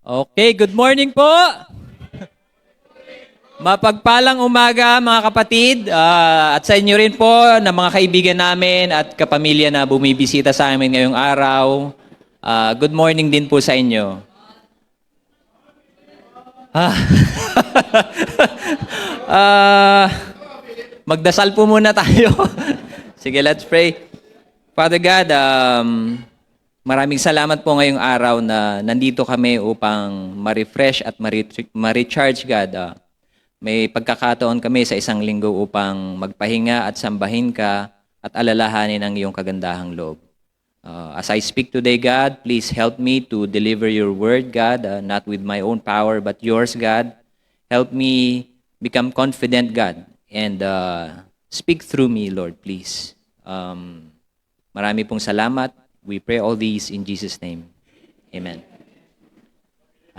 Okay, good morning po. Mapagpalang umaga mga kapatid at sa inyo rin po na mga kaibigan namin at kapamilya na bumibisita sa amin ngayong araw. Good morning din po sa inyo. Ah, ah, magdasal po muna tayo. Sige, let's pray. Father God, maraming salamat po ngayong araw na nandito kami upang ma-refresh at ma-recharge, God. May pagkakataon kami sa isang linggo upang magpahinga at sambahin ka at alalahanin ang iyong kagandahang loob. As I speak today, God, please help me to deliver your word, God, not with my own power but yours, God. Help me become confident, God, and speak through me, Lord, please. Marami pong salamat. We pray all these in Jesus' name. Amen.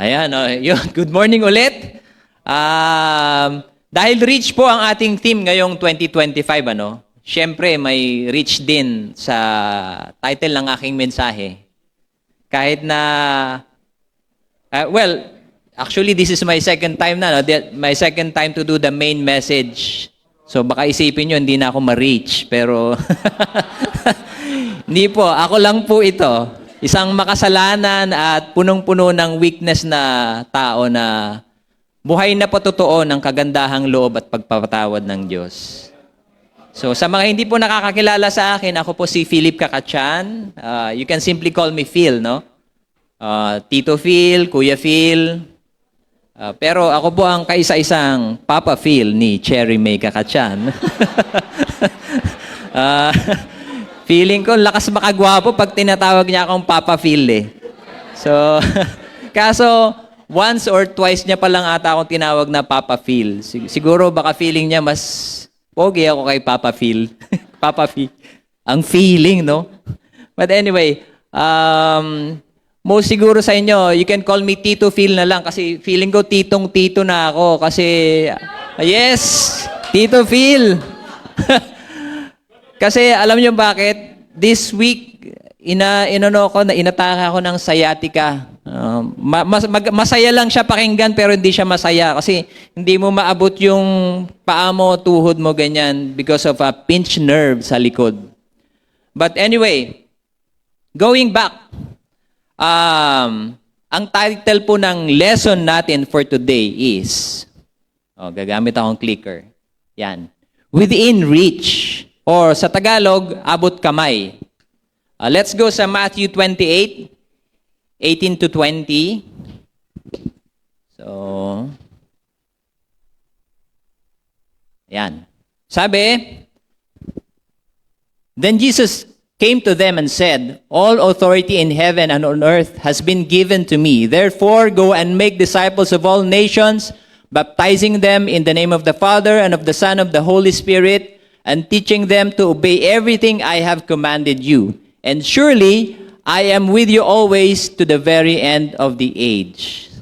Ayan, yun. Good morning ulit. Dahil rich po ang ating theme ngayong 2025, Siyempre, may rich din sa title ng aking mensahe. Kahit na, actually, this is my second time na, my second time to do the main message. So baka isipin nyo, hindi na ako ma-reach. Pero, hindi po, ako lang po ito. Isang makasalanan at punong-puno ng weakness na tao na buhay na patotoo ng kagandahang loob at pagpapatawad ng Diyos. So sa mga hindi po nakakakilala sa akin, ako po si Philip Kakachan. You can simply call me Phil, no? Tito Phil, Kuya Phil. Pero ako po ang kaisa-isang Papa Phil ni Cherry May Kakachan. Feeling ko lakas makagwapo pag tinatawag niya akong Papa Phil eh. So, kaso once or twice niya pa lang ata akong tinawag na Papa Phil. Siguro baka feeling niya mas pogi ako kay Papa Phil. Papa Phil. Ang feeling, no? But anyway, most siguro sa inyo, you can call me Tito Phil na lang kasi feeling ko titong-tito na ako kasi, yes, Tito Phil. Kasi alam niyo bakit? This week, inatake ako ng sciatica. Masaya lang siya pakinggan pero hindi siya masaya kasi hindi mo maabot yung paa mo, tuhod mo, ganyan because of a pinched nerve sa likod. But anyway, going back, ang title po ng lesson natin for today is, gagamit akong clicker. Yan. Within reach. Or sa Tagalog, abot kamay. Let's go sa Matthew 28, 18 to 20. So, yan. Sabi, Then Jesus came to them and said, All authority in heaven and on earth has been given to me. Therefore, go and make disciples of all nations, baptizing them in the name of the Father and of the Son and of the Holy Spirit, and teaching them to obey everything I have commanded you. And surely, I am with you always to the very end of the age.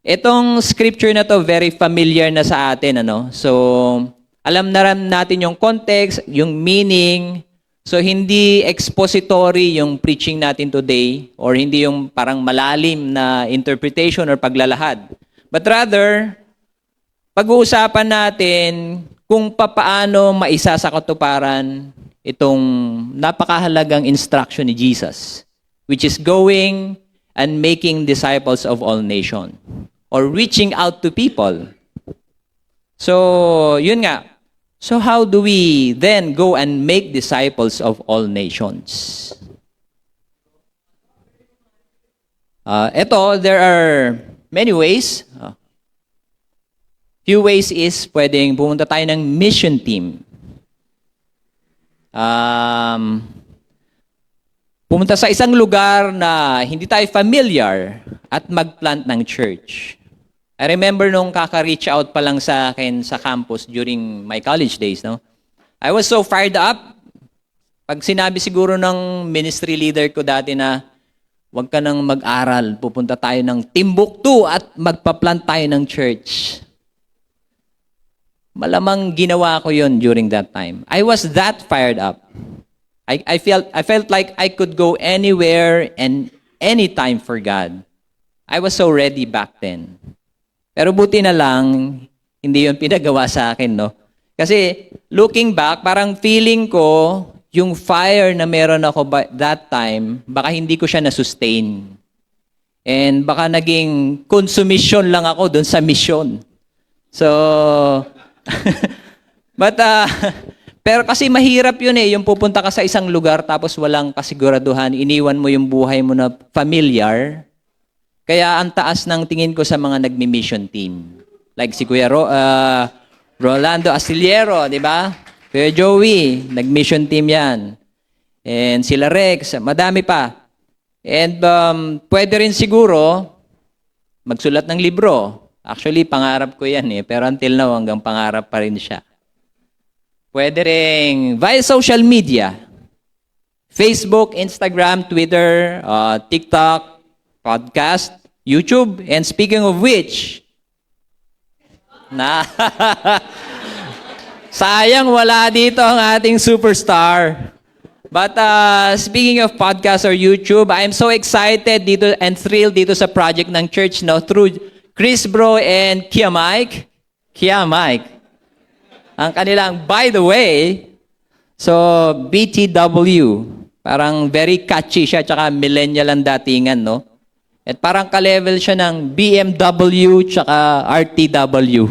Itong scripture na to very familiar na sa atin, So, alam na rin natin yung context, yung meaning. So, hindi expository yung preaching natin today or hindi yung parang malalim na interpretation or paglalahad. But rather, pag-uusapan natin kung papaano maisa sa katuparan itong napakahalagang instruction ni Jesus, which is going and making disciples of all nations, or reaching out to people. So, yun nga. So, how do we then go and make disciples of all nations? There are many ways. Few ways is pwedeng pumunta tayo ng mission team. Pumunta sa isang lugar na hindi tayo familiar at mag-plant ng church. I remember nung kaka-reach out pa lang sa akin sa campus during my college days, I was so fired up. Pag sinabi siguro ng ministry leader ko dati na huwag ka nang mag-aral, pupunta tayo ng Timbuktu at magpa-plant tayo ng church. Malamang ginawa ko yon during that time. I was that fired up. I felt like I could go anywhere and anytime for God. I was so ready back then. Pero buti na lang, hindi yun pinagawa sa akin, no? Kasi looking back, parang feeling ko, yung fire na meron ako that time, baka hindi ko siya na-sustain. And baka naging consumption lang ako dun sa mission. So, but, pero kasi mahirap yun eh, yung pupunta ka sa isang lugar tapos walang kasiguraduhan, iniwan mo yung buhay mo na familiar. Kaya ang taas ng tingin ko sa mga nagmi-mission team. Like si Kuya Rolando Astillero, di ba? Kuya Joey, nag-mission team yan. And sila Rex, madami pa. And pwede rin siguro magsulat ng libro. Actually, pangarap ko yan eh. Pero until now, hanggang pangarap pa rin siya. Pwede rin via social media. Facebook, Instagram, Twitter, TikTok, podcast, YouTube. And speaking of which, sayang wala dito ang ating superstar. But speaking of podcast or YouTube, I'm so excited dito and thrilled dito sa project ng church no through Chris Bro and Kia Mike. Ang kanilang, by the way, so BTW, parang very catchy siya, tsaka millennial ang datingan, no? At parang ka-level siya ng BMW tsaka RTW.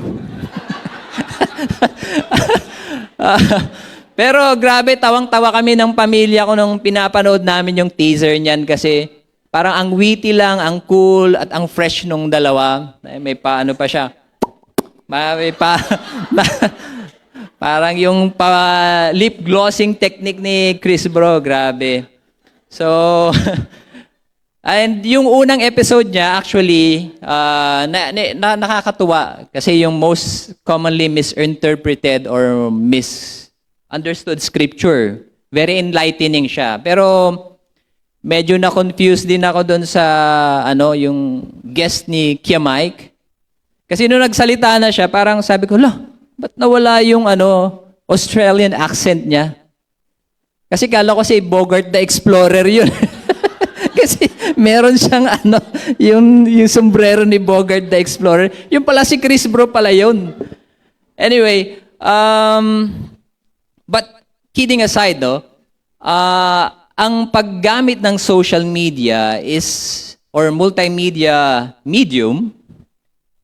Pero grabe, tawang-tawa kami ng pamilya ko nung pinapanood namin yung teaser niyan kasi parang ang witty lang, ang cool, at ang fresh nung dalawa. May paano pa siya. May pa... parang yung lip glossing technique ni Chris Bro, grabe. So... And yung unang episode niya, actually, nakakatuwa kasi yung most commonly misinterpreted or misunderstood scripture. Very enlightening siya. Pero medyo na-confused din ako doon sa yung guest ni Kia Mike. Kasi nung nagsalita na siya, parang sabi ko, ba't nawala yung Australian accent niya? Kasi kala ko si Bogart the Explorer yun. Kasi meron siyang yung sombrero ni Bogart the Explorer. Yung pala si Chris Bro pala yun. Anyway, but kidding aside, ang paggamit ng social media or multimedia medium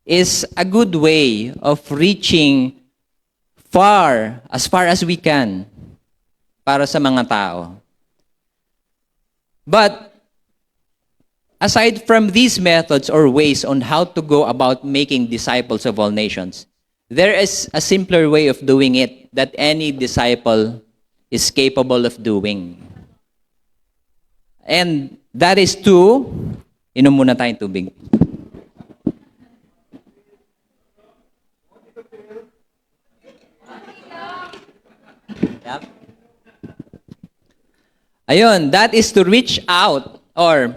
is a good way of reaching as far as we can para sa mga tao. But aside from these methods or ways on how to go about making disciples of all nations, there is a simpler way of doing it that any disciple is capable of doing. And that is to, inom muna tayong tubig. Yep. Ayun, that is to reach out or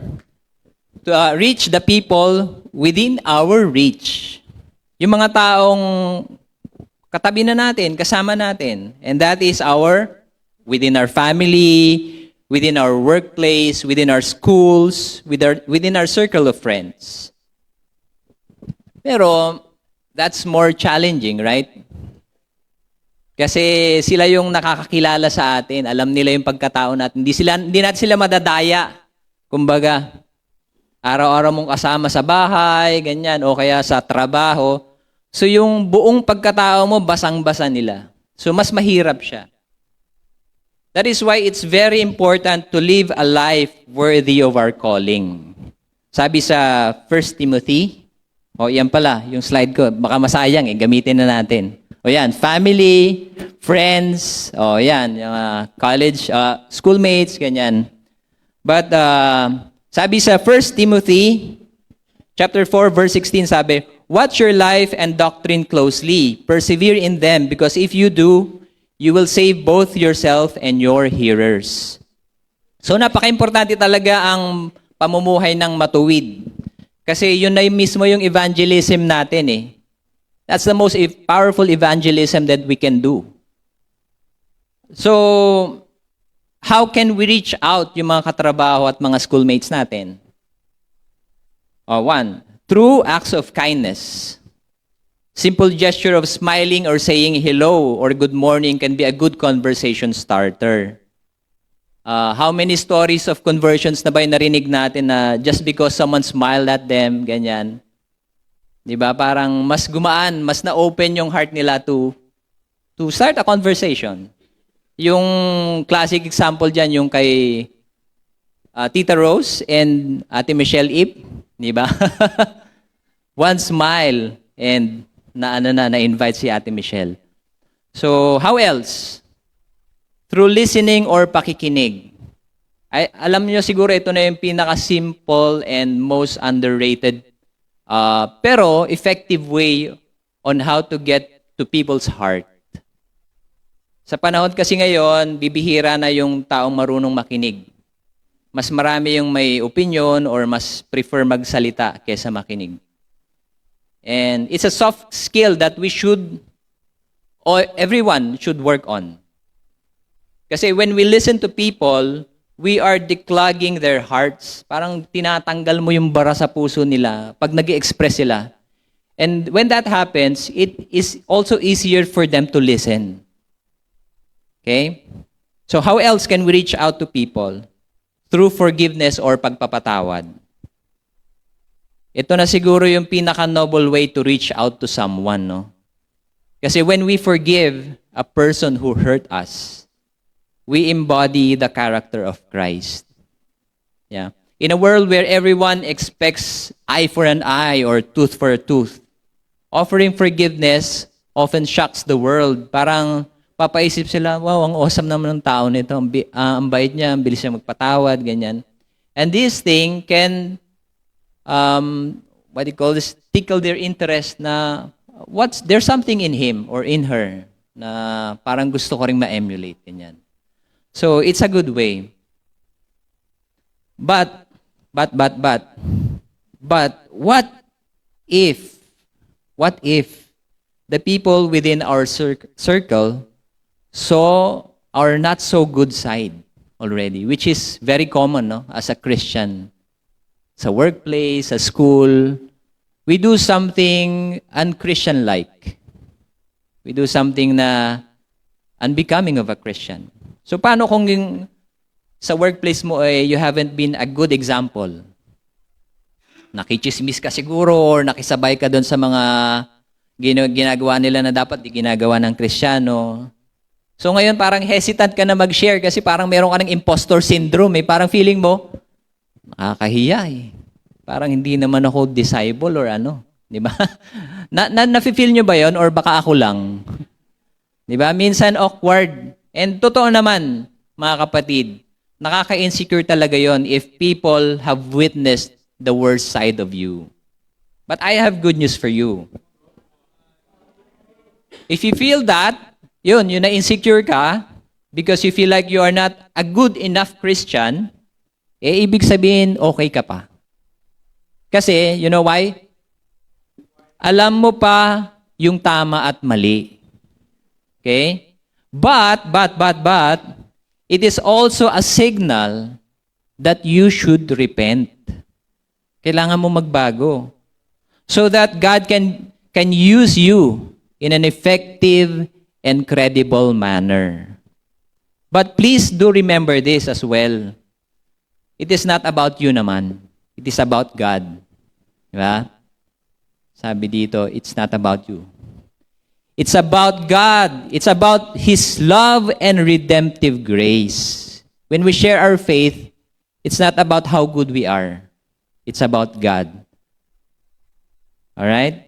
to reach the people within our reach. Yung mga taong katabi na natin, kasama natin. And that is within our family, within our workplace, within our schools, within our circle of friends. Pero, that's more challenging, right? Kasi sila yung nakakakilala sa atin. Alam nila yung pagkatao natin. Hindi natin sila madadaya. Kumbaga, araw-araw mong kasama sa bahay, ganyan, o kaya sa trabaho. So yung buong pagkatao mo, basang-basa nila. So mas mahirap siya. That is why it's very important to live a life worthy of our calling. Sabi sa 1 Timothy, yan pala, yung slide ko, baka masayang gamitin na natin. Yan, family, friends, yan, yung college, schoolmates, ganyan. But, sabi sa 1 Timothy, chapter 4, verse 16, sabi, watch your life and doctrine closely. Persevere in them, because if you do, you will save both yourself and your hearers. So, napaka-importante talaga ang pamumuhay ng matuwid. Kasi yun na mismo yung evangelism natin eh. That's the most powerful evangelism that we can do. So, how can we reach out yung mga katrabaho at mga schoolmates natin? One, through acts of kindness. Simple gesture of smiling or saying hello or good morning can be a good conversation starter. How many stories of conversions na ba yung narinig natin na just because someone smiled at them, ganyan. Di ba? Parang mas gumaan, mas na-open yung heart nila to start a conversation. Yung classic example dyan, yung kay Tita Rose and Ate Michelle Ip, di ba? One smile and na-invite si Ate Michelle. So, how else? Through listening or pakikinig. Alam niyo siguro ito na yung pinaka-simple and most underrated pero effective way on how to get to people's heart. Sa panahon kasi ngayon, bibihira na yung taong marunong makinig. Mas marami yung may opinion or mas prefer magsalita kaysa makinig. And it's a soft skill that we should, or everyone should work on. Kasi when we listen to people, we are declogging their hearts. Parang tinatanggal mo yung bara sa puso nila pag nag-express sila. And when that happens, it is also easier for them to listen. Okay? So how else can we reach out to people? Through forgiveness or pagpapatawad. Ito na siguro yung pinaka-noble way to reach out to someone, no? Kasi when we forgive a person who hurt us, we embody the character of Christ. Yeah. In a world where everyone expects eye for an eye or tooth for a tooth, offering forgiveness often shocks the world. Parang papaisip sila, wow, ang awesome naman ng tao nito. Ang bait niya, ang bilis niya magpatawad, ganyan. And this thing can, tickle their interest na there's something in him or in her na parang gusto ko rin ma-emulate, ganyan. So, it's a good way. But, what if the people within our circle saw our not so good side already, which is very common, no? As a Christian. Sa workplace, sa school, we do something un-Christian-like. We do something na unbecoming of a Christian. So paano kung sa workplace mo you haven't been a good example? Nakichismis ka siguro or nakisabay ka doon sa mga ginagawa nila na dapat di ginagawa ng Kristiyano. So ngayon parang hesitant ka na mag-share kasi parang meron ka ng impostor syndrome. Parang feeling mo, nakakahiya eh. Parang hindi naman ako disciple or ano. Di ba? Nafe-feel nyo ba yon or baka ako lang? Di ba? Minsan awkward. And totoo naman, mga kapatid, nakaka-insecure talaga yon if people have witnessed the worst side of you. But I have good news for you. If you feel that, yun na-insecure ka, because you feel like you are not a good enough Christian, ibig sabihin, okay ka pa. Kasi, you know why? Alam mo pa yung tama at mali. Okay? But, it is also a signal that you should repent. Kailangan mo magbago. So that God can use you in an effective and credible manner. But please do remember this as well. It is not about you naman. It is about God. Diba? Sabi dito, it's not about you. It's about God. It's about His love and redemptive grace. When we share our faith, it's not about how good we are. It's about God. All right?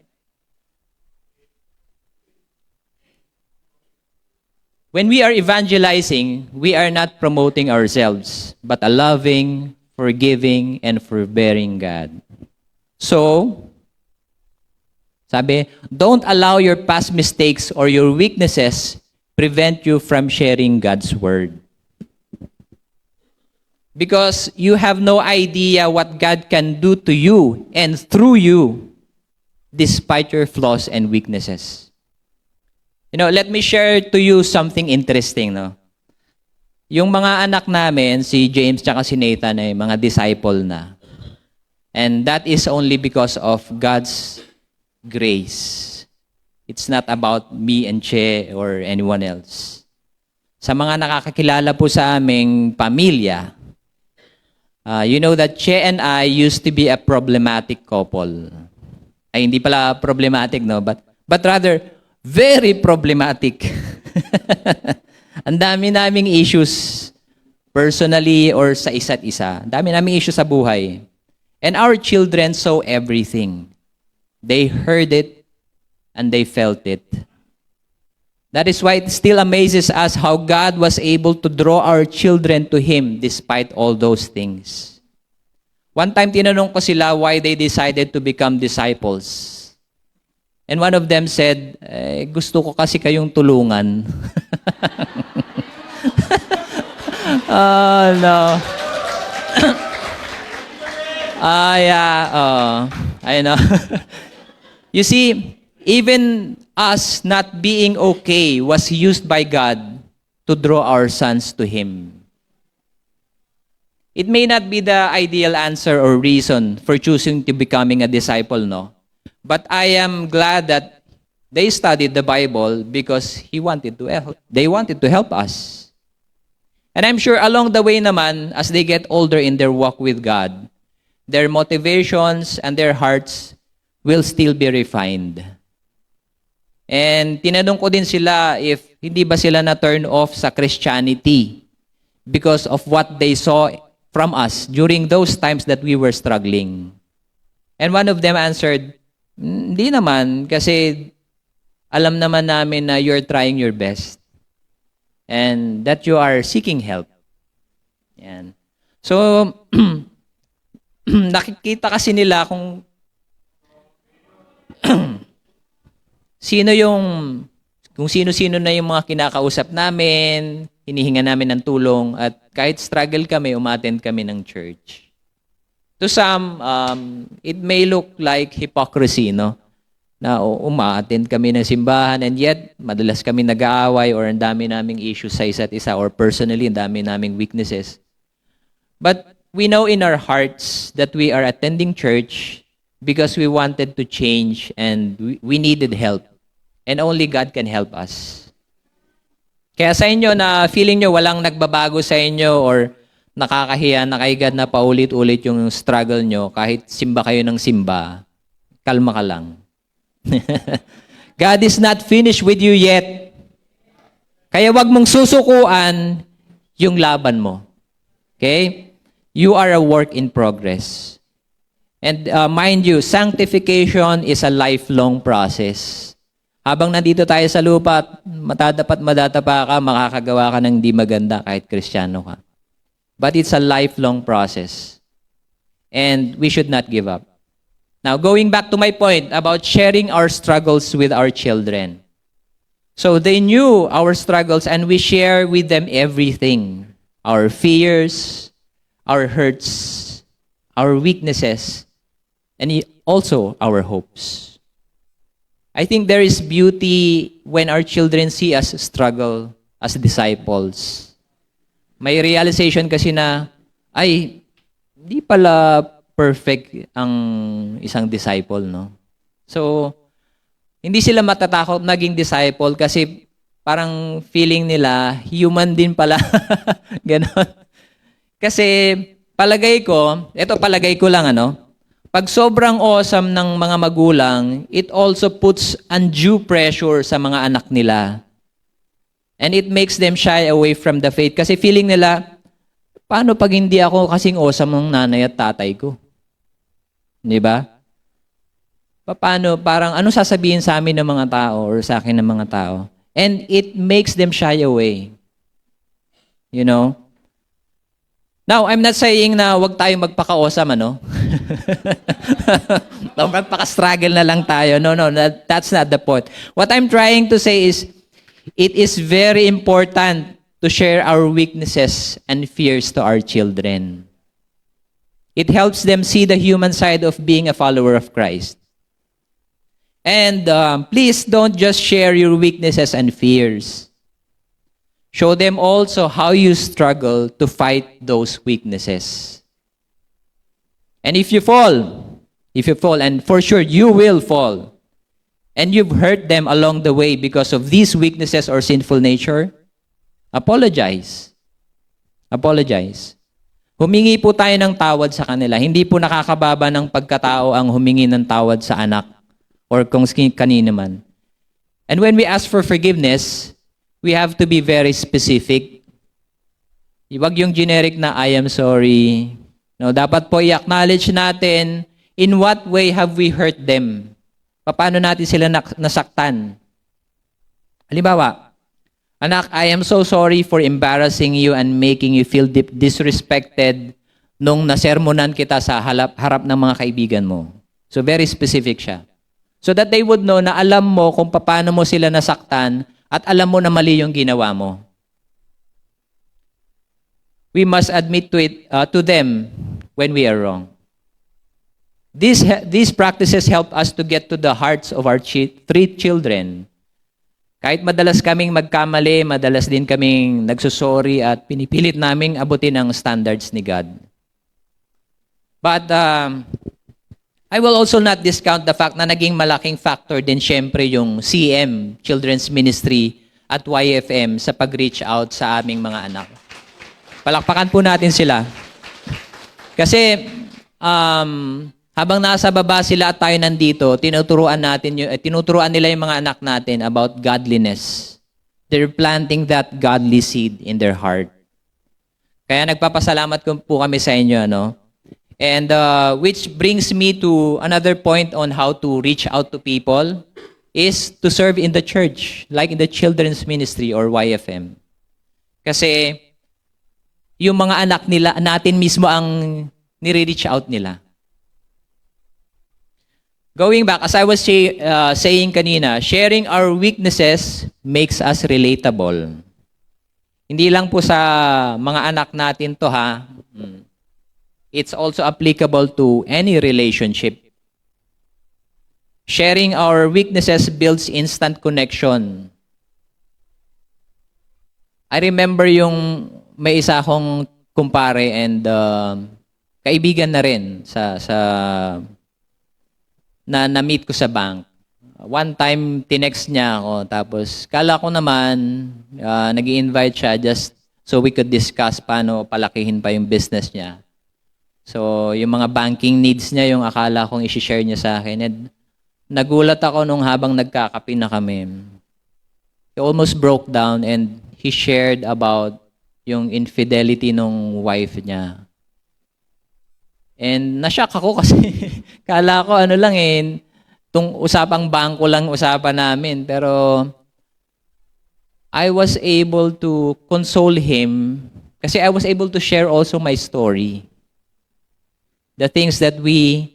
When we are evangelizing, we are not promoting ourselves, but a loving, forgiving, and forbearing God. So, sabi, don't allow your past mistakes or your weaknesses prevent you from sharing God's word. Because you have no idea what God can do to you and through you despite your flaws and weaknesses. You know, let me share to you something interesting, no? Yung mga anak namin, si James tsaka si Nathan ay mga disciple na. And that is only because of God's grace. It's not about me and Che or anyone else. Sa mga nakakakilala po sa aming pamilya, you know that Che and I used to be a problematic couple. Ay, hindi pala problematic, no? But rather, very problematic. Ang dami naming issues personally or sa isa't isa. Ang dami naming issues sa buhay. And our children saw everything. They heard it and they felt it. That is why it still amazes us how God was able to draw our children to Him despite all those things. One time, tinanong ko sila why they decided to become disciples. And one of them said, gusto ko kasi kayong tulungan. Oh, no. Yeah. I know. You see, even us not being okay was used by God to draw our sons to Him. It may not be the ideal answer or reason for choosing to becoming a disciple, no? But I am glad that they studied the Bible because they wanted to help us. And I'm sure along the way naman, as they get older in their walk with God, their motivations and their hearts will still be refined. And tinanong ko din sila if hindi ba sila na-turn off sa Christianity because of what they saw from us during those times that we were struggling. And one of them answered, hindi naman, kasi alam naman namin na you're trying your best and that you are seeking help. Yan. So, nakikita kasi nila kung sino-sino na yung mga kinakausap namin, hinihinga namin ng tulong, at kahit struggle kami, umattend kami ng church. To some, it may look like hypocrisy, no? Na umattend kami ng simbahan, and yet, madalas kami nag-aaway or ang dami naming issues sa isa't isa, or personally, ang dami naming weaknesses. But we know in our hearts that we are attending church because we wanted to change and we needed help. And only God can help us. Kaya sa inyo na feeling nyo walang nagbabago sa inyo or nakakahiya, nakaigad na paulit-ulit yung struggle nyo, kahit simba kayo ng simba, kalma ka lang. God is not finished with you yet. Kaya wag mong susukuan yung laban mo. Okay? You are a work in progress. And mind you, sanctification is a lifelong process. Habang nandito tayo sa lupa, madadapa ka, makakagawa ka ng di maganda kahit Kristiyano ka. But it's a lifelong process. And we should not give up. Now, going back to my point about sharing our struggles with our children. So they knew our struggles and we share with them everything. Our fears, our hurts, our weaknesses, and also our hopes. I think there is beauty when our children see us struggle as disciples. May realization kasi na, ay, di pala perfect ang isang disciple, no? So, hindi sila matatakot naging disciple kasi parang feeling nila, human din pala. Ganon. Kasi palagay ko lang, pag sobrang awesome ng mga magulang, it also puts undue pressure sa mga anak nila. And it makes them shy away from the faith. Kasi feeling nila, paano pag hindi ako kasing awesome ng nanay at tatay ko? Di ba? Paano, parang ano sasabihin sa amin ng mga tao or sa akin ng mga tao? And it makes them shy away. You know? Now, I'm not saying na wag tayo magpaka-awesome, magpaka-struggle na lang tayo. No, that's not the point. What I'm trying to say is, it is very important to share our weaknesses and fears to our children. It helps them see the human side of being a follower of Christ. And please don't just share your weaknesses and fears. Show them also how you struggle to fight those weaknesses. And if you fall, and for sure you will fall, and you've hurt them along the way because of these weaknesses or sinful nature, apologize. Apologize. Humingi po tayo ng tawad sa kanila. Hindi po nakakababa ng pagkatao ang humingi ng tawad sa anak or kung kanino man. And when we ask for forgiveness, we have to be very specific. Huwag yung generic na, I am sorry. No, dapat po i-acknowledge natin in what way have we hurt them. Paano natin sila nasaktan. Halimbawa, anak, I am so sorry for embarrassing you and making you feel disrespected nung nasermonan kita sa harap ng mga kaibigan mo. So very specific siya. So that they would know na alam mo kung paano mo sila nasaktan at alam mo na mali yung ginawa mo. We must admit to them when we are wrong. These practices help us to get to the hearts of our three children. Kahit madalas kaming magkamali, madalas din kaming nagsusorry at pinipilit naming abutin ang standards ni God. But I will also not discount the fact na naging malaking factor din syempre yung CM, Children's Ministry, at YFM sa pag-reach out sa aming mga anak. Palakpakan po natin sila. Kasi habang nasa baba sila at tayo nandito, tinuturuan nila yung mga anak natin about godliness. They're planting that godly seed in their heart. Kaya nagpapasalamat po kami sa inyo, ano? And which brings me to another point on how to reach out to people is to serve in the church, like in the Children's Ministry or YFM. Kasi yung mga anak nila, natin mismo ang nire-reach out nila. Going back, as I was saying kanina, sharing our weaknesses makes us relatable. Hindi lang po sa mga anak natin to, ha? It's also applicable to any relationship. Sharing our weaknesses builds instant connection. I remember yung may isa akong kumpare and kaibigan na rin na-meet ko sa bank. One time, tinext niya ako. Tapos, kala ko naman, nag-i-invite siya just so we could discuss paano palakihin pa yung business niya. So, yung mga banking needs niya, yung akala kong isi-share niya sa akin. And nagulat ako nung habang nagkakape na kami. He almost broke down and he shared about yung infidelity nung wife niya. And nashock ako kasi kala ko ano lang tung usapang bangko lang usapan namin. Pero I was able to console him kasi I was able to share also my story. The things that we've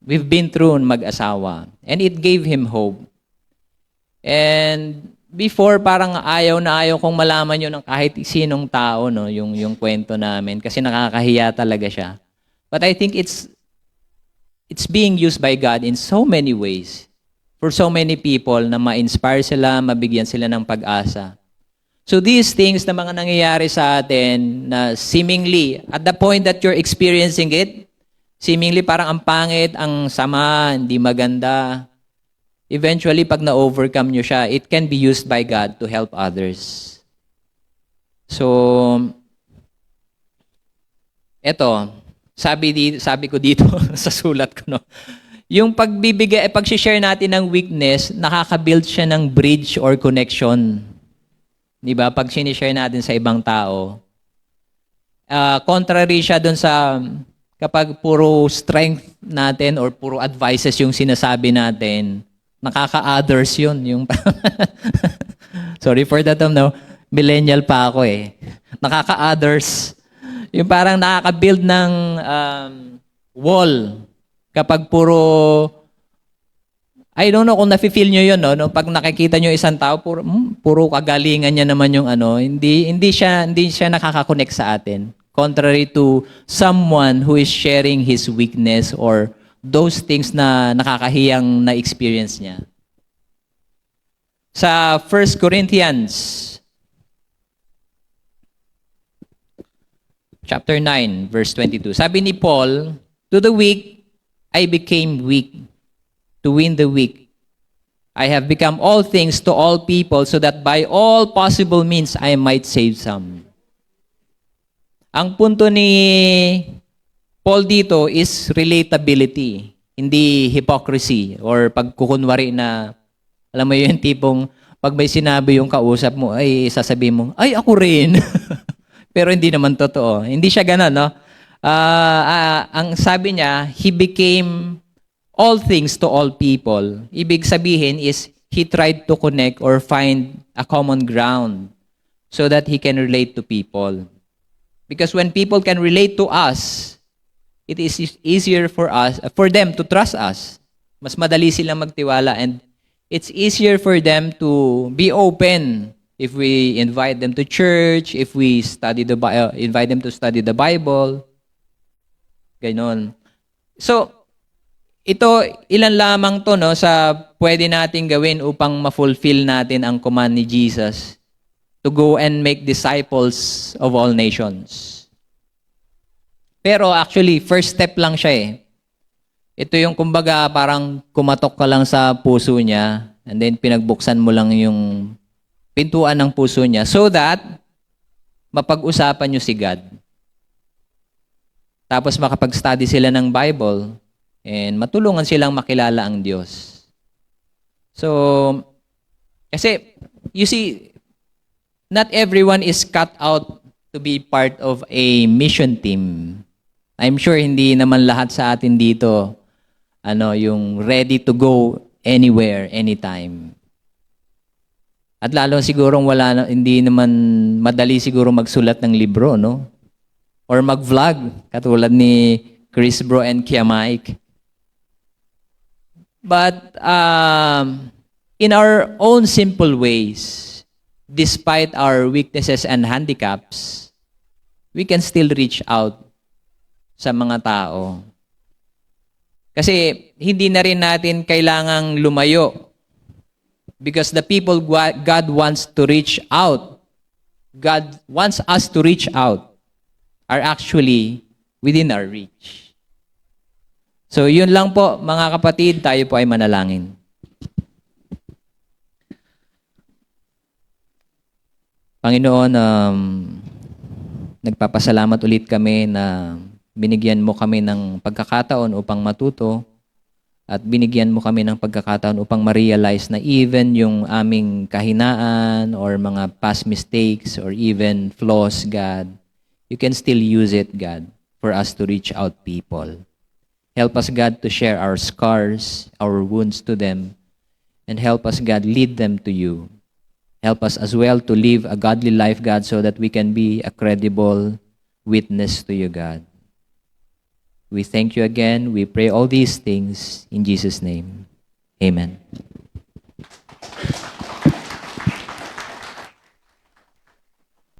been through mag-asawa. And it gave him hope. And before, parang ayaw kong malaman yun ng kahit sinong tao, no, yung kwento namin. Kasi nakakahiya talaga siya. But I think it's being used by God in so many ways. For so many people na ma-inspire sila, mabigyan sila ng pag-asa. So these things na mga nangyayari sa atin na seemingly, at the point that you're experiencing it, seemingly parang ang pangit, ang sama, hindi maganda. Eventually, pag na-overcome nyo siya, it can be used by God to help others. So, eto, sabi ko dito sa sulat ko, no? Yung pag-share natin ng weakness, nakaka-build siya ng bridge or connection. Diba? Pag sinishare natin sa ibang tao, contrary siya dun sa kapag puro strength natin or puro advices yung sinasabi natin, nakaka-others yun. Yung sorry for that, no? Millennial pa ako eh. Nakaka-others. Yung parang nakaka-build ng wall kapag puro I don't know kung nafe-feel nyo yun, no? Pag nakikita nyo isang tao, puro kagalingan niya naman yung ano, hindi siya nakaka-connect sa atin. Contrary to someone who is sharing his weakness or those things na nakakahiyang na-experience niya. Sa 1 Corinthians chapter 9, verse 22. Sabi ni Paul, "To the weak, I became weak, to win the weak. I have become all things to all people, so that by all possible means I might save some." Ang punto ni Paul dito is relatability, hindi hypocrisy or pagkukunwari na, alam mo yun, tipong pag may sinabi yung kausap mo, ay sasabihin mo, ay ako rin. Pero hindi naman totoo. Hindi siya ganun, no? Ang sabi niya, he became all things to all people. Ibig sabihin is, he tried to connect or find a common ground so that he can relate to people. Because when people can relate to us, it is easier for them to trust us. Mas madali silang magtiwala, and it's easier for them to be open if we invite them to church, if we invite them to study the Bible. Ganon. So, ito, ilan lamang to, no, sa pwede nating gawin upang ma-fulfill natin ang command ni Jesus to go and make disciples of all nations. Pero actually, first step lang siya eh. Ito yung kumbaga parang kumatok ka lang sa puso niya, and then pinagbuksan mo lang yung pintuan ng puso niya so that mapag-usapan niyo si God. Tapos makapag-study sila ng Bible and matulungan silang makilala ang Diyos. So, kasi, you see, not everyone is cut out to be part of a mission team. I'm sure hindi naman lahat sa atin dito yung ready to go anywhere, anytime. At lalo sigurong hindi naman madali siguro magsulat ng libro, no? Or mag-vlog, katulad ni Chris Bro and Kia Mike. But in our own simple ways, despite our weaknesses and handicaps, we can still reach out sa mga tao. Kasi hindi na rin natin kailangang lumayo. Because the people God wants to reach out, God wants us to reach out, are actually within our reach. So yun lang po mga kapatid, tayo po ay manalangin. Panginoon, nagpapasalamat ulit kami na binigyan mo kami ng pagkakataon upang matuto. At binigyan mo kami ng pagkakataon upang ma-realize na even yung aming kahinaan or mga past mistakes or even flaws, God, you can still use it, God, for us to reach out people. Help us, God, to share our scars, our wounds to them, and help us, God, lead them to you. Help us as well to live a godly life, God, so that we can be a credible witness to you, God. We thank you again. We pray all these things in Jesus' name. Amen.